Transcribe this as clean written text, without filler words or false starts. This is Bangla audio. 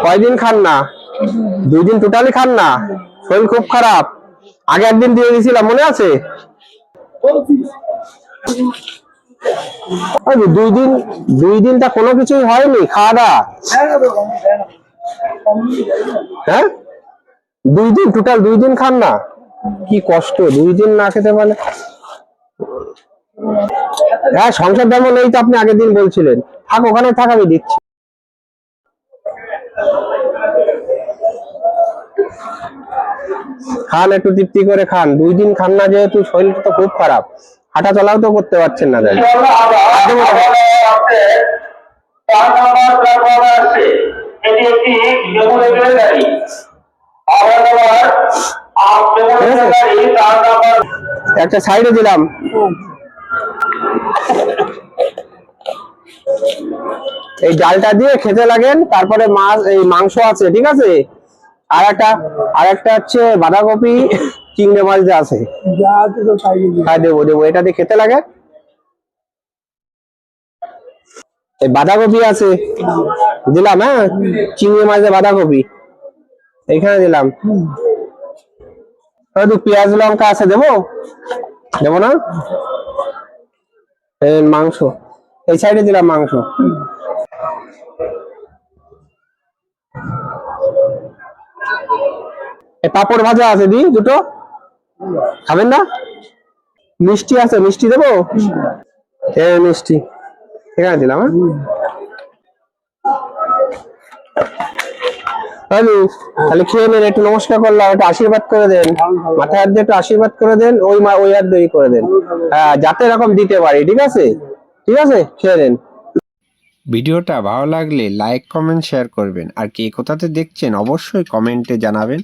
কয়দিন খান না? 2 দিন টোটালি খান না? শরীর খুব খারাপ? আগে একদিন দিয়ে দিয়েছিলাম, মনে আছে? 2 দিনটা কোনো কিছুই হয়নি খাওয়া দাওয়া? হ্যাঁ, 2 দিন টোটাল 2 দিন খান না? কি কষ্ট, 2 দিন না খেতে পারলে। হ্যাঁ, সংসার ধর্ম নেই তো আপনি আগের দিন বলছিলেন। থাক, ওখানে থাক, আমি দিচ্ছি। খান, একটু তৃপ্তি করে খান। 2 দিন খান না যেহেতু শরীরটা তো খুব খারাপ, হাঁটা চলাও তো করতে পারছেন না। একটা সাইডে দিলাম। এই ডালটা দিয়ে খেতে লাগেন, তারপরে মাছ, এই মাংস আছে, ঠিক আছে? আর একটা হচ্ছে বাঁধাকপি চিংড়ি মাছ যা আছে, হ্যাঁ দেবো, এটা দিয়ে খেতে লাগে। এই বাঁধাকপি আছে, দিলাম। হ্যাঁ, চিংড়ি মাছ দিয়ে বাঁধাকপি এইখানে দিলাম। পেঁয়াজ লঙ্কা আছে, দেবো না? মাংস এই সাইডে দিলাম, মাংস। পাপড় ভাজা আছে, দি দুটো। খাবেন না? মিষ্টি আছে, মিষ্টি দেবো? মিষ্টি এখানে দিলাম। তাহলে খেয়ে নেন, একটু নমস্কার করলাম, একটু আশীর্বাদ করে দেন, মাথায় হাত দিয়ে একটু আশীর্বাদ করে দেন, ওই হাত দিয়ে করে দেন, যাতে এরকম দিতে পারি। ঠিক আছে, ঠিক আছে, খেয়ে নেন। ভিডিওটা ভালো লাগলে লাইক, কমেন্ট, শেয়ার করবেন। আর কে কোথাতে দেখছেন অবশ্যই কমেন্টে জানাবেন।